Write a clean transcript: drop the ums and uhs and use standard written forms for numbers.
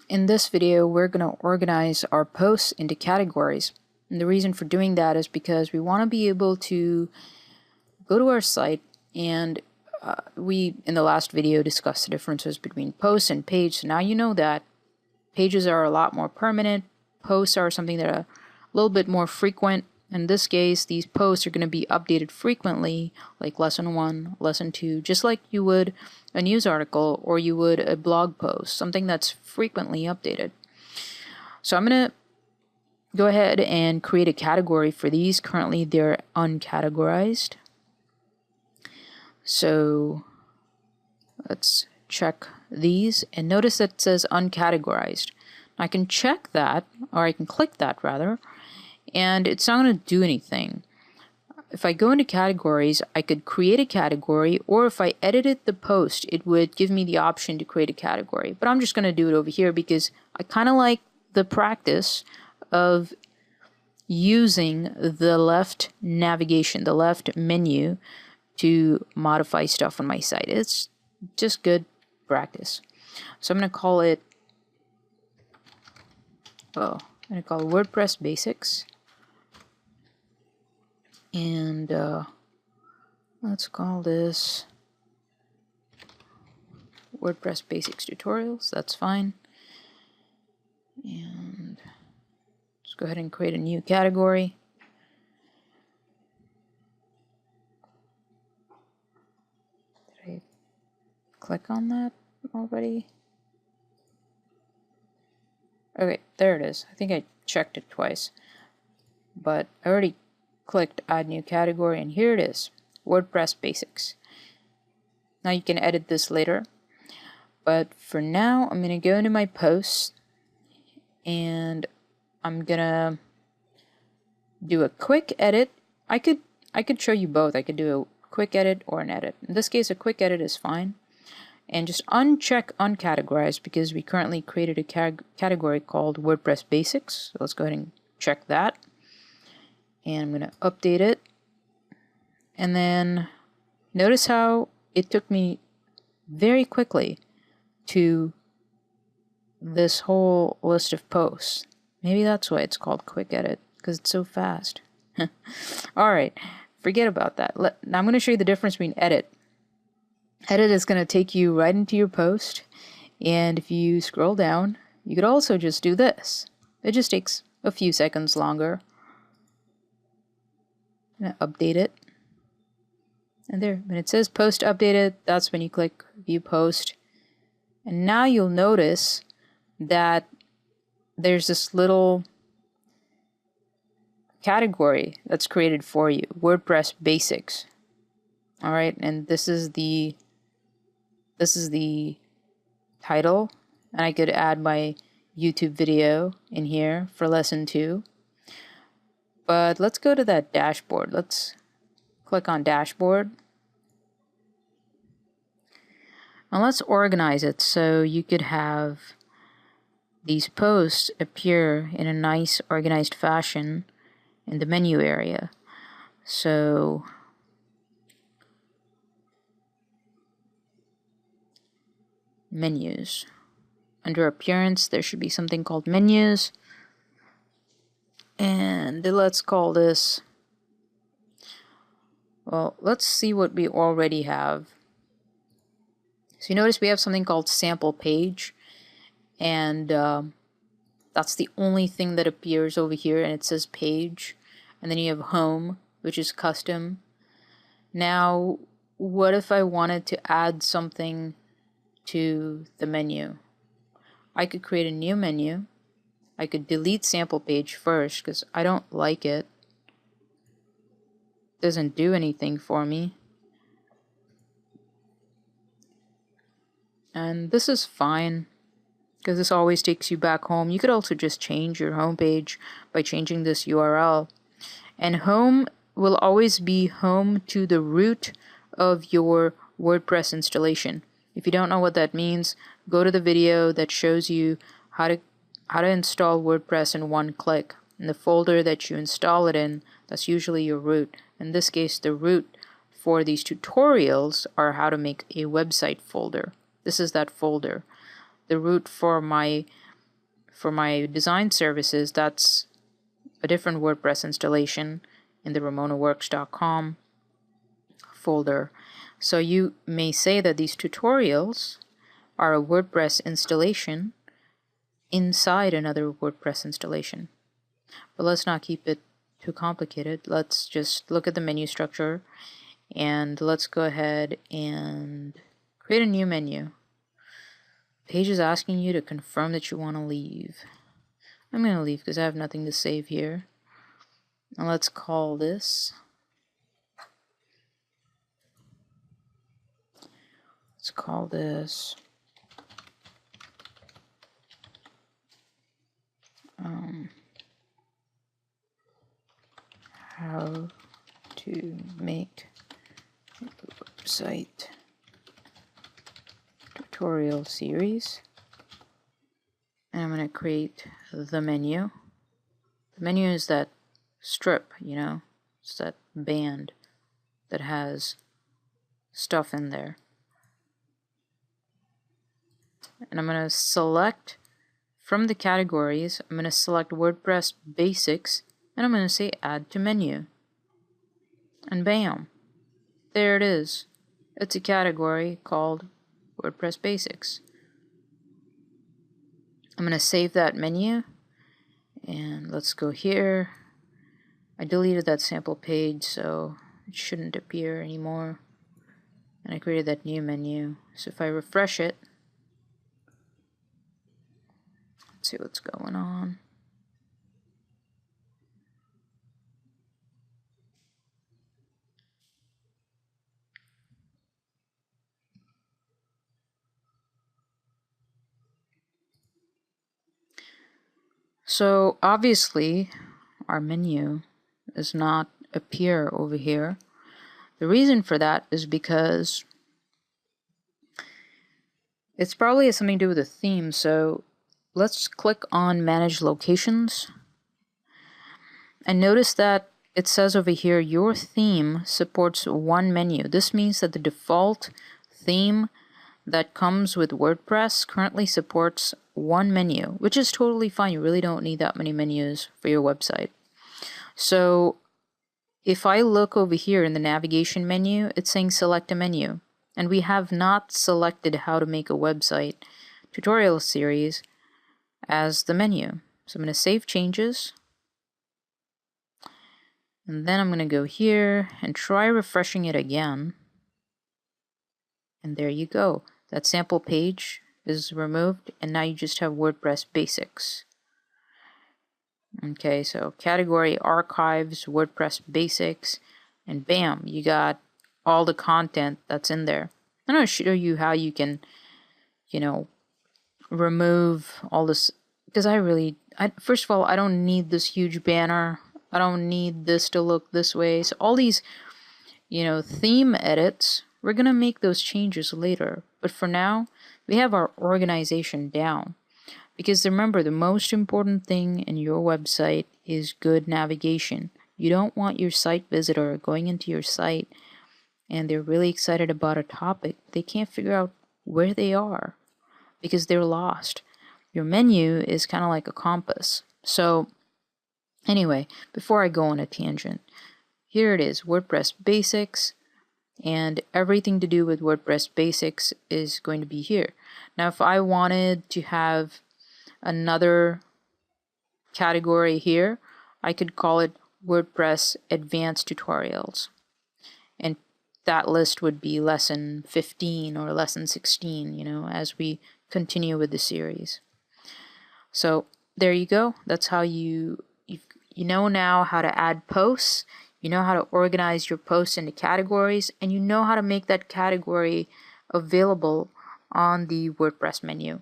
In this video, we're going to organize our posts into categories. And the reason for doing that is because we want to be able to go to our site, and we, in the last video, discussed the differences between posts and page. So now you know that pages are a lot more permanent. Posts are something that are a little bit more frequent. In this case, these posts are going to be updated frequently, like lesson 1, lesson 2, just like you would a news article or you would a blog post, something that's frequently updated. So I'm going to go ahead and create a category for these. Currently, they're uncategorized. So let's check these, and notice that it says uncategorized. I can check that, or I can click that rather, and it's not going to do anything. If I go into categories, I could create a category, or if I edited the post, it would give me the option to create a category. But I'm just going to do it over here because I kind of like the practice of using the left navigation, the left menu, to modify stuff on my site. It's just good practice. So I'm going to call it, WordPress Basics. And let's call this WordPress Basics Tutorials. That's fine. And let's go ahead and create a new category. Did I click on that already? Okay, there it is. I think I checked it twice, but I already clicked add new category, and here it is, WordPress Basics. Now you can edit this later, but for now I'm gonna go into my posts and I'm gonna do a quick edit. I could show you both. I could do a quick edit or an edit. In this case, a quick edit is fine, and just uncheck uncategorize because we currently created a category called WordPress Basics. So let's go ahead and check that. And I'm going to update it. And then notice how it took me very quickly to this whole list of posts. Maybe that's why it's called quick edit, because it's so fast. Alright, forget about that. Now I'm going to show you the difference between edit. Edit is going to take you right into your post, and if you scroll down, you could also just do this. It just takes a few seconds longer. I'm going to update it, and there, when it says post updated, that's when you click view post, and now you'll notice that there's this little category that's created for you, WordPress Basics. Alright, and this is the title, and I could add my YouTube video in here for lesson 2. But let's go to that dashboard. Let's click on dashboard. And let's organize it so you could have these posts appear in a nice organized fashion in the menu area. So menus. Under appearance, there should be something called menus. And let's call this, well, let's see what we already have. So you notice we have something called sample page, and that's the only thing that appears over here, and it says page. And then you have home, which is custom. Now, what if I wanted to add something to the menu? I could create a new menu. I could delete sample page first because I don't like it. It doesn't do anything for me. And this is fine because this always takes you back home. You could also just change your home page by changing this URL. And home will always be home to the root of your WordPress installation. If you don't know what that means, go to the video that shows you how to install WordPress in one click. In the folder that you install it in, that's usually your root. In this case, the root for these tutorials are how to make a website folder. This is that folder. The root for my for my design services, that's a different WordPress installation in the ramonaworks.com folder. So you may say that these tutorials are a WordPress installation inside another WordPress installation. But let's not keep it too complicated. Let's just look at the menu structure, and let's go ahead and create a new menu. Page is asking you to confirm that you want to leave. I'm going to leave because I have nothing to save here. And let's call this. Let's call this how to make a website tutorial series. And I'm going to create the menu. The menu is that strip, you know, it's that band that has stuff in there. And I'm going to select from the categories, I'm going to select WordPress Basics, and I'm going to say Add to Menu. And bam, there it is. It's a category called WordPress Basics. I'm going to save that menu, and let's go here. I deleted that sample page, so it shouldn't appear anymore. And I created that new menu. So if I refresh it, let's see what's going on. So obviously our menu does not appear over here. The reason for that is because it's probably has something to do with the theme. So let's click on Manage Locations, and notice that it says over here your theme supports one menu. This means that the default theme that comes with WordPress currently supports one menu, which is totally fine. You really don't need that many menus for your website. So if I look over here in the navigation menu, it's saying select a menu, and we have not selected how to make a website tutorial series as the menu. So I'm going to save changes, and then I'm going to go here and try refreshing it again, and there you go. That sample page is removed, and now you just have WordPress Basics. Okay, so category archives, WordPress Basics, and bam, you got all the content that's in there. I'm going to show you how you can, you know, remove all this, because first of all, I don't need this huge banner. I don't need this to look this way. So all these, you know, theme edits, we're going to make those changes later. But for now, we have our organization down. Because remember, the most important thing in your website is good navigation. You don't want your site visitor going into your site and they're really excited about a topic. They can't figure out where they are because they're lost. Your menu is kind of like a compass. So anyway, before I go on a tangent, here it is, WordPress Basics. And everything to do with WordPress Basics is going to be here. Now, if I wanted to have another category here, I could call it WordPress Advanced Tutorials. And that list would be lesson 15 or lesson 16, you know, as we continue with the series. So there you go. That's how you know now how to add posts. You know how to organize your posts into categories, and you know how to make that category available on the WordPress menu.